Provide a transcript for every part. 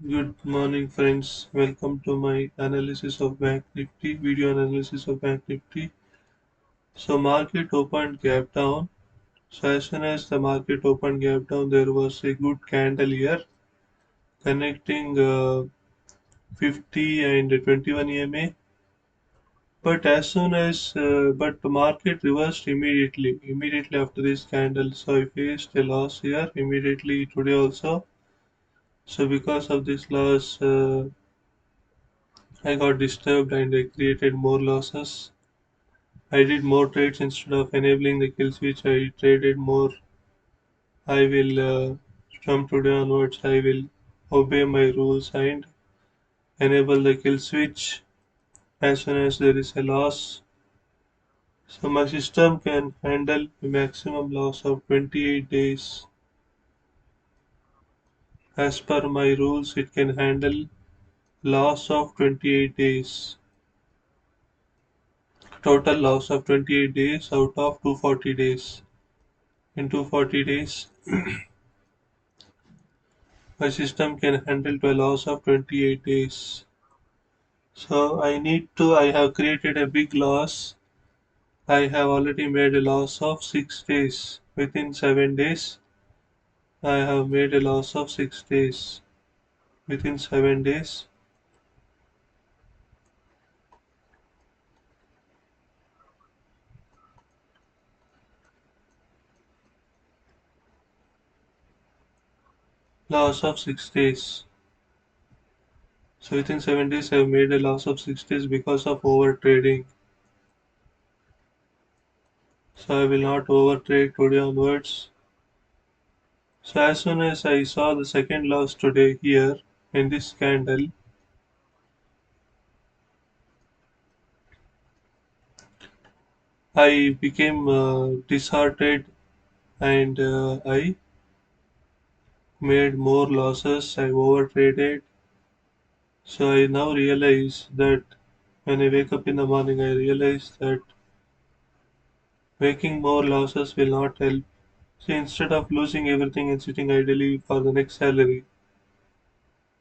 Good morning, friends. Welcome to my analysis of Bank Nifty, video analysis of Bank Nifty. So, market opened gap down. So, as soon as the market opened gap down, there was a good candle here connecting 50 and 21 EMA. But the market reversed immediately after this candle. So, I faced a loss here immediately today also. So, because of this loss, I got disturbed and I created more losses. I did more trades instead of enabling the kill switch. I traded more. I will from today onwards. I will obey my rules and enable the kill switch as soon as there is a loss. So my system can handle a maximum loss of 28 days. As per my rules, it can handle loss of 28 days. Total loss of 28 days out of 240 days. In 240 days, my system can handle to a loss of 28 days. So I have created a big loss. I have already made a loss of 6 days. Within 7 days, I have made a loss of 6 days. Within 7 days, loss of 6 days. So within 7 days, I have made a loss of 6 days because of over trading. So I will not overtrade today onwards. So as soon as I saw the second loss today here in this candle, I became disheartened and I made more losses. I overtraded. So I now realize that when I wake up in the morning, I realize that making more losses will not help. So instead of losing everything and sitting idly for the next salary,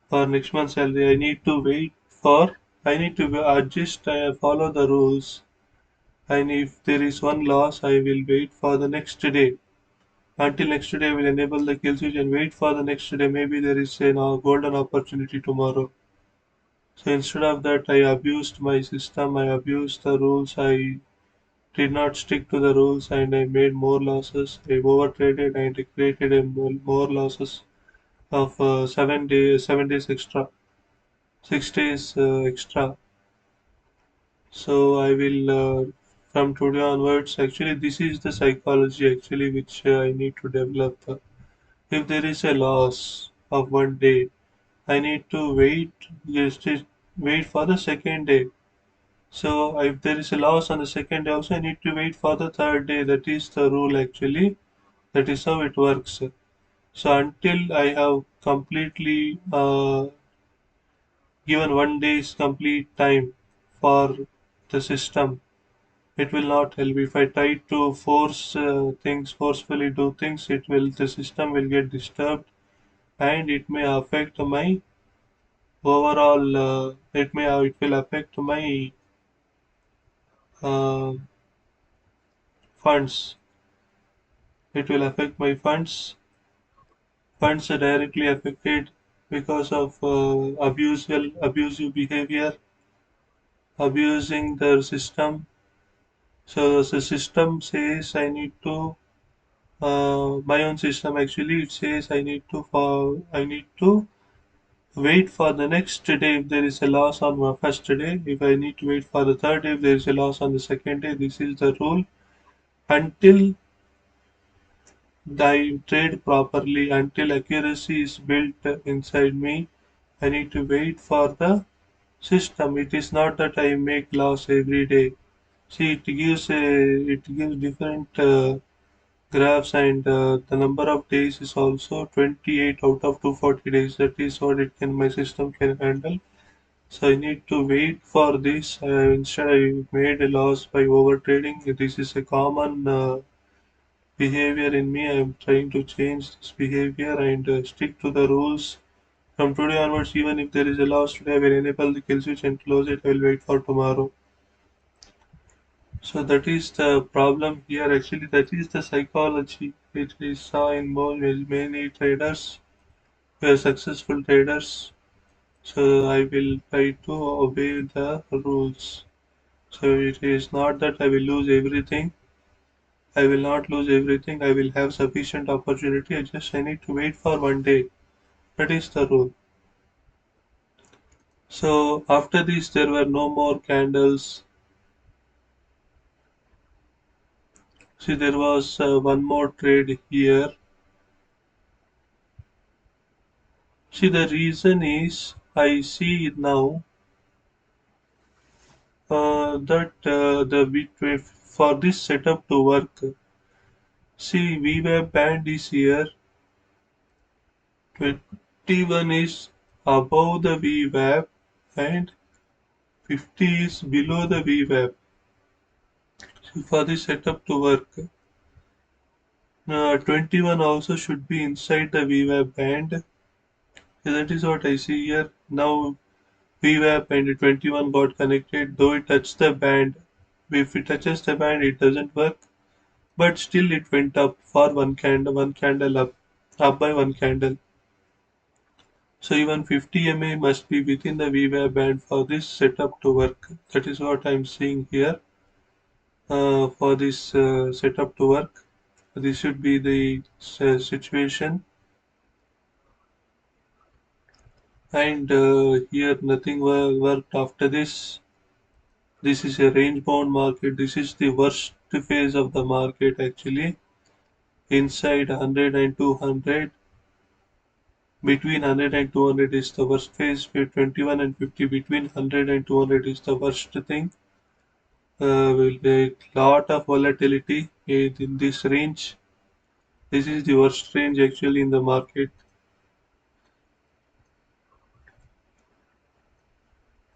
for next month's salary, I need to adjust, follow the rules. And if there is one loss, I will wait for the next day. Until next day, I will enable the kill switch and wait for the next day. Maybe there is a golden opportunity tomorrow. So instead of that, I abused my system, I abused the rules, I did not stick to the rules, and I made more losses. I overtraded and I created more losses of 7 days extra, 6 days extra. So I will, from today onwards, actually, this is the psychology actually which I need to develop. If there is a loss of one day, I need to just wait for the second day. So if there is a loss on the second day also, I need to wait for the third day. That is the rule actually. That is how it works. So until I have completely given one day's complete time for the system, it will not help. If I try to forcefully do things, the system will get disturbed and it may affect my overall. It will affect my uh, funds. It will affect my funds. Funds are directly affected because of abusive behavior, abusing the system. So the system says my own system actually it says I need to wait for the next day if there is a loss on my first day. If I need to wait for the third day if there is a loss on the second day, this is the rule until I trade properly, until accuracy is built inside me. I need to wait for the system. It is not that I make loss every day. See, it gives different graphs, and the number of days is also 28 out of 240 days. That is what it can my system can handle. So I need to wait for this. Instead, I made a loss by over trading. This is a common behavior in me. I am trying to change this behavior and stick to the rules From today onwards, even if there is a loss today, I will enable the kill switch and close it. I will wait for tomorrow. So that is the problem here. Actually, that is the psychology which we saw in many traders who are successful traders. So I will try to obey the rules. So it is not that I will lose everything. I will not lose everything. I will have sufficient opportunity. I need to wait for one day. That is the rule. So after this, there were no more candles. See, there was one more trade here. See, the reason is I see it now that for this setup to work. See, VWAP band is here. 21 is above the VWAP and 50 is below the VWAP. See, for this setup to work, 21 also should be inside the VWAP band. That is what I see here. Now VWAP and 21 got connected, though it touched the band. If it touches the band, it doesn't work. But still, it went up for one candle up by one candle. So even 50 MA must be within the VWAP band for this setup to work. That is what I'm seeing here. For this setup to work, this should be the situation. And here nothing worked after this. This is a range bound market. This is the worst phase of the market actually. Inside 100 and 200, between 100 and 200 is the worst phase. 21 and 50 between 100 and 200 is the worst thing. Will be lot of volatility in this range. This is the worst range actually in the market.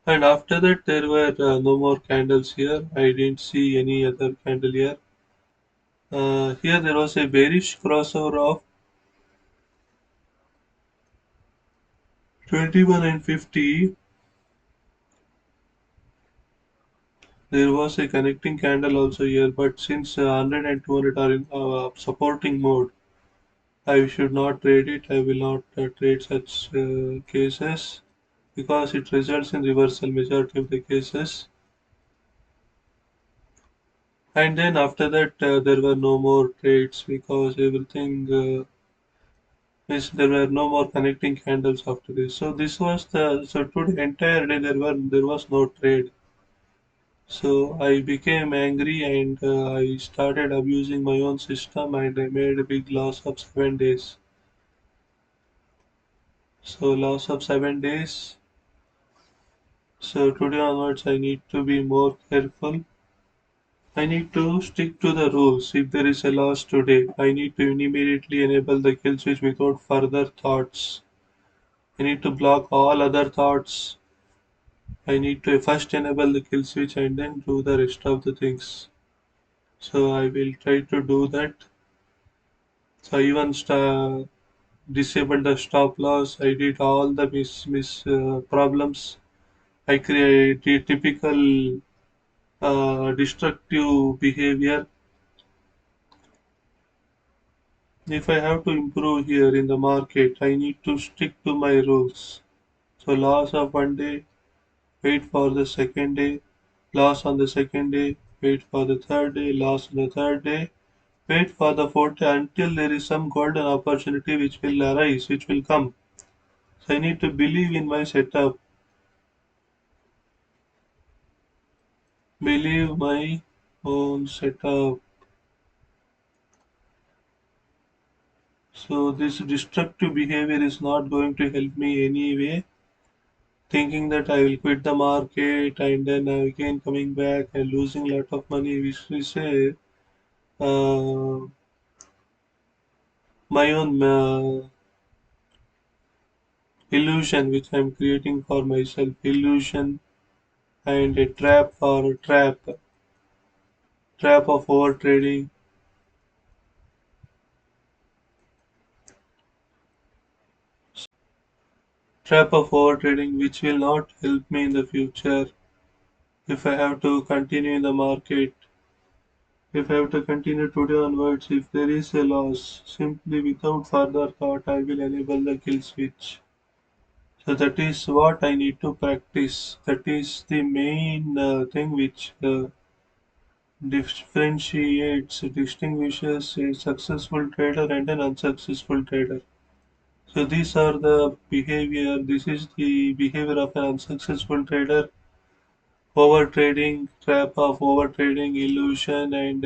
And after that, there were no more candles here. I didn't see any other candle here. Here there was a bearish crossover of 21 and 50. There was a connecting candle also here, but since 100 and 200 are in supporting mode, I should not trade it. I will not trade such cases because it results in reversal majority of the cases. And then after that, there were no more trades because everything means there were no more connecting candles after this. So this was the so today entire day there was no trade. So I became angry and I started abusing my own system and I made a big loss of 7 days. So loss of 7 days. So today onwards I need to be more careful. I need to stick to the rules. If there is a loss today, I need to immediately enable the kill switch without further thoughts. I need to block all other thoughts. I need to first enable the kill switch and then do the rest of the things. So I will try to do that. So I even disabled the stop loss. I did all the miss problems. I created typical destructive behavior. If I have to improve here in the market, I need to stick to my rules. So loss of one day, wait for the second day, loss on the second day, wait for the third day, loss on the third day, wait for the fourth day until there is some golden opportunity which will arise, which will come. So I need to believe in my setup, believe my own setup. So this destructive behavior is not going to help me anyway. Thinking that I will quit the market and then again coming back and losing a lot of money, which we say uh, my own illusion which I'm creating for myself, illusion and a trap of over trading. trap of overtrading which will not help me in the future if I have to continue in the market. If I have to continue today onwards, if there is a loss, simply without further thought, I will enable the kill switch. So that is what I need to practice. That is the main thing which distinguishes a successful trader and an unsuccessful trader. So these are the behavior. This is the behavior of an unsuccessful trader. Overtrading, trap of overtrading, illusion, and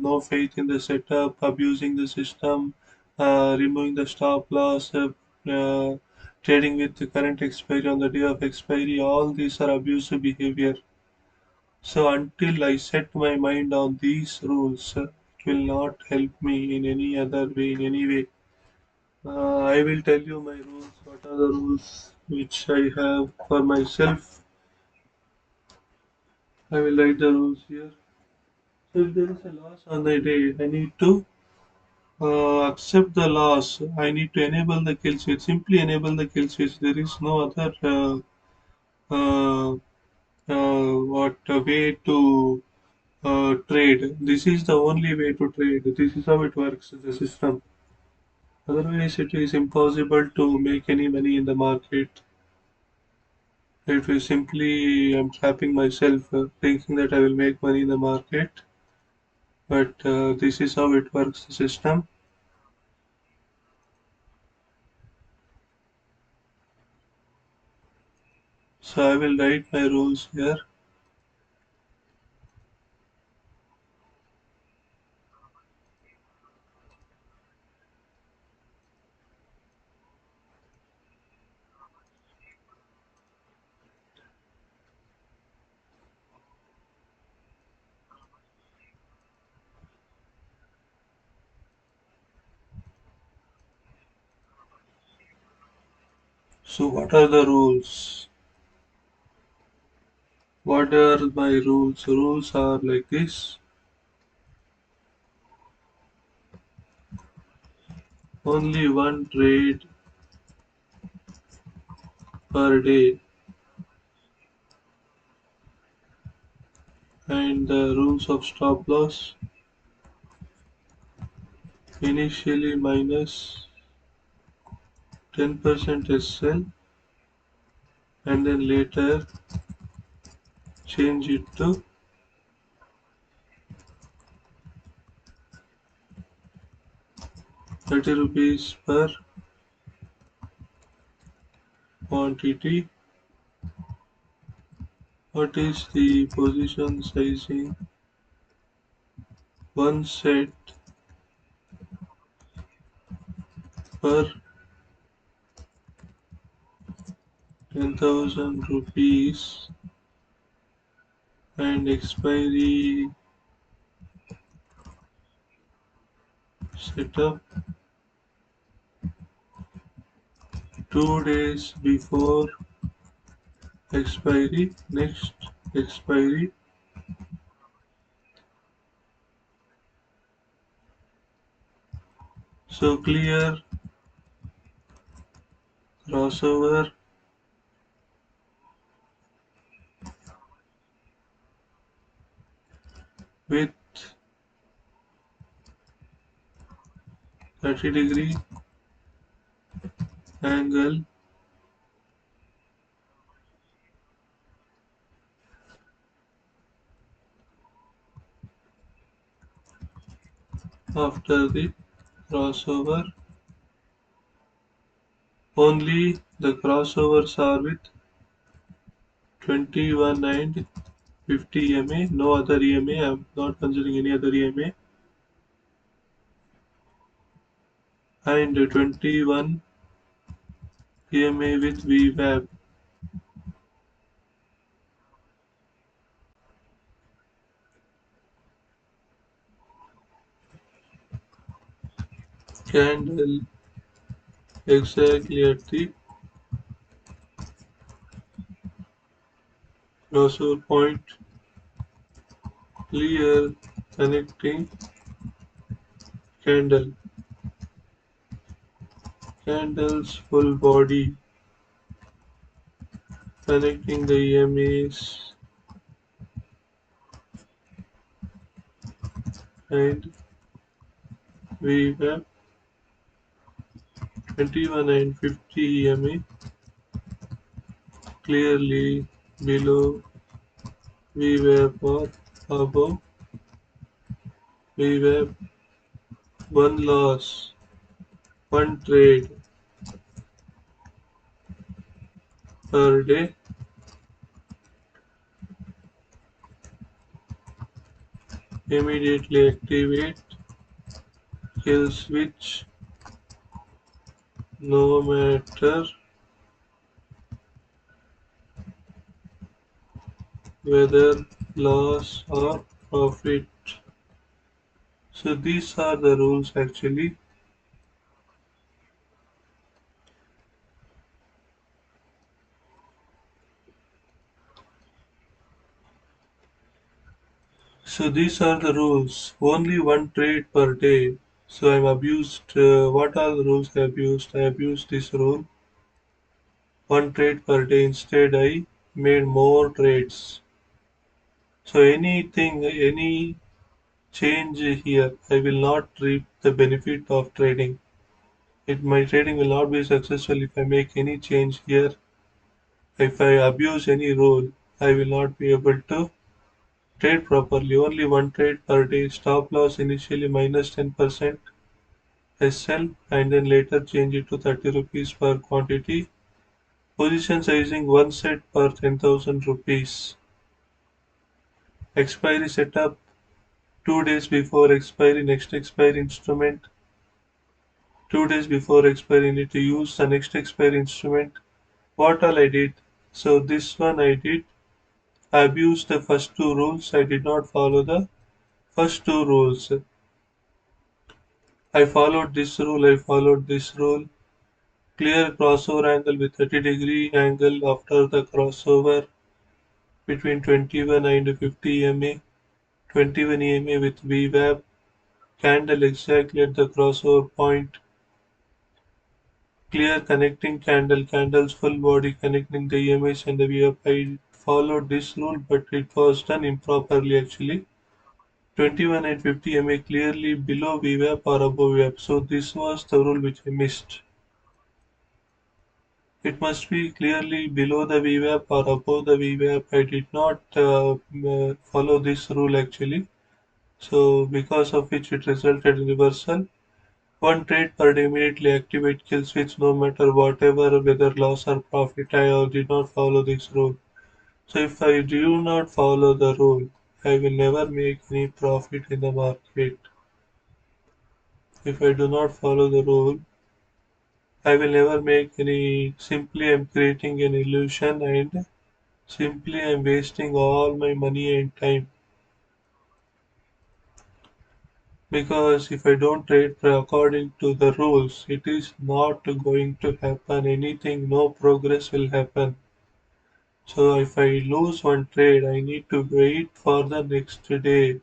no faith in the setup, abusing the system, removing the stop loss, trading with the current expiry on the day of expiry. All these are abusive behavior. So until I set my mind on these rules, it will not help me in any other way, in any way. I will tell you my rules. What are the rules which I have for myself? I will write the rules here. So if there is a loss on the day, I need to accept the loss. I need to enable the kill switch. Simply enable the kill switch. There is no other uh, what way to trade. This is the only way to trade. This is how it works, the system. Otherwise, it is impossible to make any money in the market. It is simply I'm trapping myself, thinking that I will make money in the market. But this is how it works, the system. So I will write my rules here. So what are the rules? What are my rules? Rules are like this. Only one trade per day. And the rules of stop loss. Initially minus 10% SL and then later change it to 30 rupees per quantity. What is the position sizing? One set per 10,000 rupees and expiry setup 2 days before expiry. Next expiry. So clear crossover with 30-degree angle after the crossover. Only the crossovers are with 21 and 50 EMA, no other EMA. I'm not considering any other EMA. And 21 EMA with VWAP. Candle exactly at the crossover point. Clear connecting candle. Candle's full body connecting the EMAs and VWAP 21 and 50 EMA clearly below VWAP or above VWAP. One loss, one trade per day. Immediately activate kill switch no matter whether loss or profit. So these are the rules actually. So these are the rules. Only one trade per day. So I've abused. What are the rules I abused? I abused this rule. One trade per day. Instead, I made more trades. So any change here, I will not reap the benefit of trading. My trading will not be successful if I make any change here. If I abuse any rule, I will not be able to trade properly. Only one trade per day. Stop loss initially minus 10% SL and then later change it to 30 rupees per quantity. Position sizing one set per 10,000 rupees. Expiry setup 2 days before expiry. Next expiry instrument 2 days before expiry. Need to use the next expiry instrument. What all I did? So this one I did. I abused the first two rules. I did not follow the first two rules. I followed this rule. I followed this rule. Clear crossover angle with 30-degree angle after the crossover between 21 and 50 EMA. 21 EMA with VWAP. Candle exactly at the crossover point. Clear connecting candle. Candle's full body connecting the EMAs and the VWAP. I followed this rule, but it was done improperly actually. 21 and 50 MA clearly below VWAP or above VWAP. So this was the rule which I missed. It must be clearly below the VWAP or above the VWAP. I did not follow this rule actually. So because of which it resulted in reversal. One trade per day immediately activate kill switch no matter whatever whether loss or profit. I did not follow this rule. So if I do not follow the rule, I will never make any profit in the market. If I do not follow the rule, I will never make any. Simply I'm creating an illusion and simply I'm wasting all my money and time. Because if I don't trade according to the rules, it is not going to happen anything, no progress will happen. So if I lose one trade, I need to wait for the next day.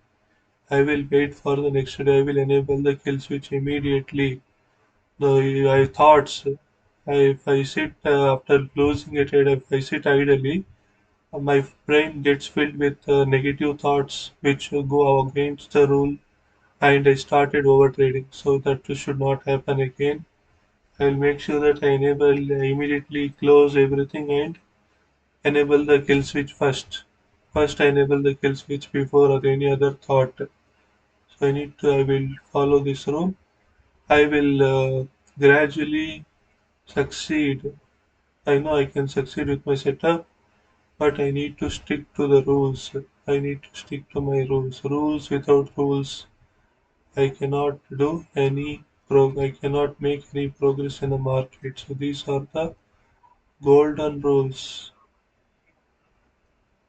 I will wait for the next day. I will enable the kill switch immediately. The I thoughts. If I sit after losing a trade, if I sit idly, my brain gets filled with negative thoughts which go against the rule, and I started overtrading. So that should not happen again. I will make sure that I immediately close everything and enable the kill switch first. First, I enable the kill switch before or any other thought. So I will follow this rule. I will gradually succeed. I know I can succeed with my setup, but I need to stick to the rules. I need to stick to my rules. Rules without rules, I cannot do any I cannot make any progress in the market. So these are the golden rules.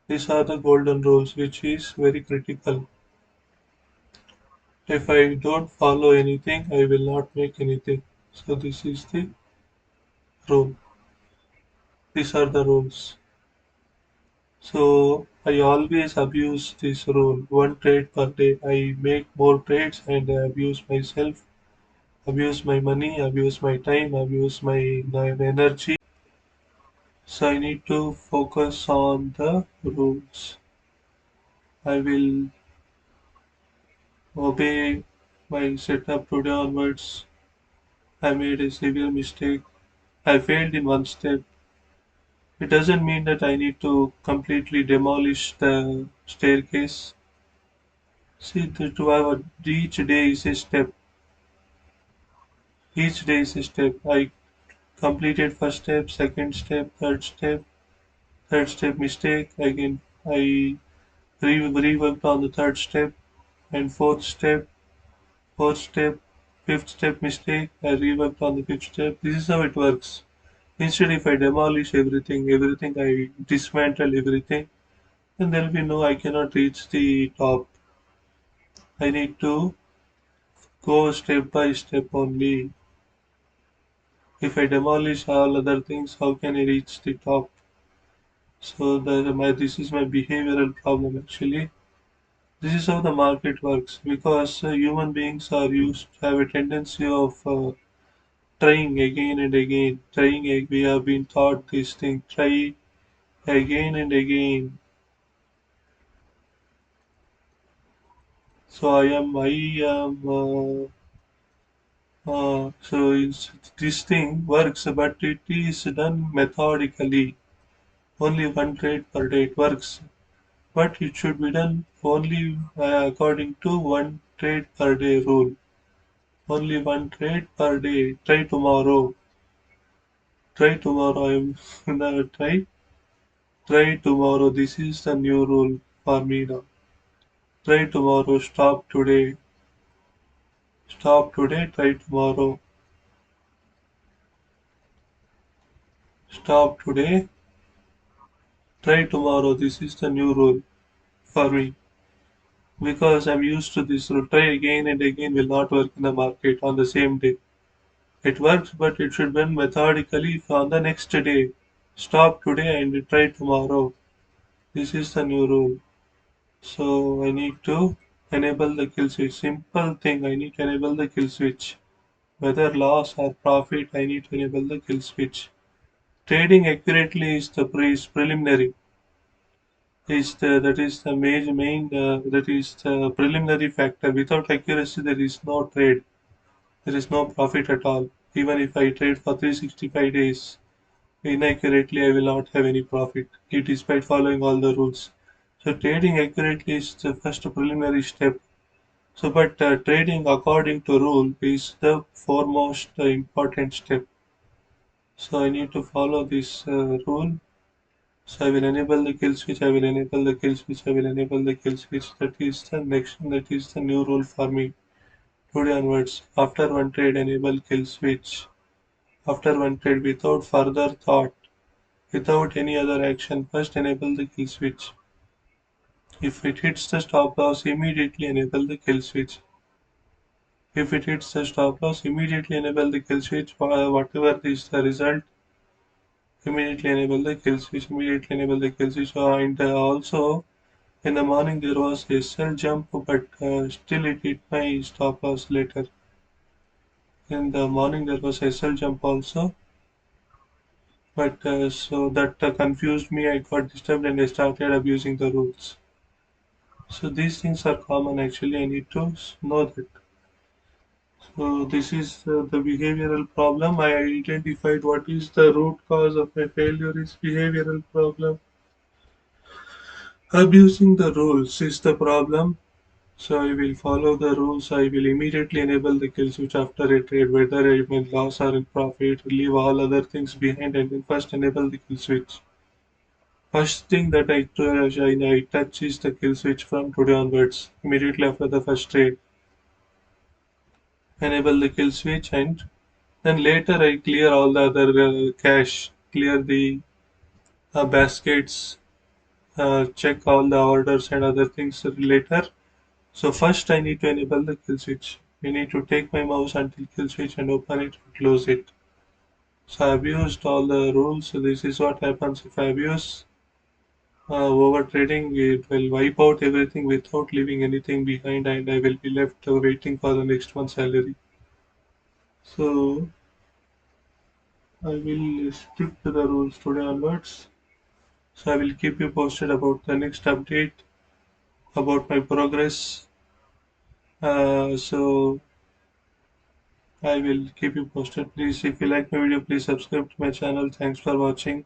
These are the golden rules, which is very critical. If I don't follow anything, I will not make anything. So this is the rule. These are the rules. So I always abuse this rule. One trade per day. I make more trades and I abuse myself, abuse my money, abuse my time, abuse my energy. So I need to focus on the rules. I will obey my setup today onwards. I made a severe mistake. I failed in one step. It doesn't mean that I need to completely demolish the staircase. See, each day is a step. Each day is a step. I completed first step, second step, third step mistake. Again, I reworked on the third step and fourth step, fifth step mistake. I reworked on the fifth step. This is how it works. Instead, if I demolish everything, I dismantle everything, then there will be no, I cannot reach the top. I need to go step by step only. If I demolish all other things, how can I reach the top? So this is my behavioral problem actually. This is how the market works because human beings are used have a tendency of trying again and again. We have been taught this thing. Try again and again. So this thing works, but it is done methodically. Only one trade per day it works, but it should be done only according to one trade per day rule. Only one trade per day. Try tomorrow. Try tomorrow. I'm gonna try. Try tomorrow. This is the new rule for me now. Try tomorrow. Stop today. Stop today. Try tomorrow. Stop today. Try tomorrow. This is the new rule for me because I'm used to this rule. Try again and again will not work in the market on the same day. It works, but it should be done methodically on the next day. Stop today and try tomorrow. This is the new rule. So I need to enable the kill switch. Simple thing. I need to enable the kill switch. Whether loss or profit, I need to enable the kill switch. Trading accurately is the preliminary. Is the that is the major main that is the preliminary factor. Without accuracy, there is no trade. There is no profit at all. Even if I trade for 365 days inaccurately, I will not have any profit, despite following all the rules. So trading accurately is the first preliminary step. So, but trading according to rule is the foremost important step. So I need to follow this rule. So I will enable the kill switch. I will enable the kill switch. I will enable the kill switch. That is the next. That is the new rule for me. Today onwards, after one trade, enable kill switch. After one trade, without further thought, without any other action, first enable the kill switch. If it hits the stop loss, immediately enable the kill switch. If it hits the stop loss, immediately enable the kill switch. Whatever is the result, immediately enable the kill switch. Immediately enable the kill switch. And also, in the morning there was a sell jump, but still it hit my stop loss later. In the morning there was a sell jump also, but so that confused me. I got disturbed and I started abusing the rules. So these things are common actually. I need to know that. So this is the behavioral problem. I identified what is the root cause of my failure is behavioral problem. Abusing the rules is the problem. So I will follow the rules. I will immediately enable the kill switch after a trade, whether I'm in loss or in profit, leave all other things behind and then first enable the kill switch. First thing that I touch is the kill switch from today onwards, immediately after the first trade. Enable the kill switch and then later I clear all the other cache, clear the baskets, check all the orders and other things later. So first I need to enable the kill switch. I need to take my mouse until kill switch and open it and close it. So I abused all the rules. So this is what happens if I abuse over trading. It will wipe out everything without leaving anything behind and I will be left waiting for the next month's salary. So I will stick to the rules today onwards. So I will keep you posted about the next update, about my progress. So I will keep you posted. Please, if you like my video, please subscribe to my channel. Thanks for watching.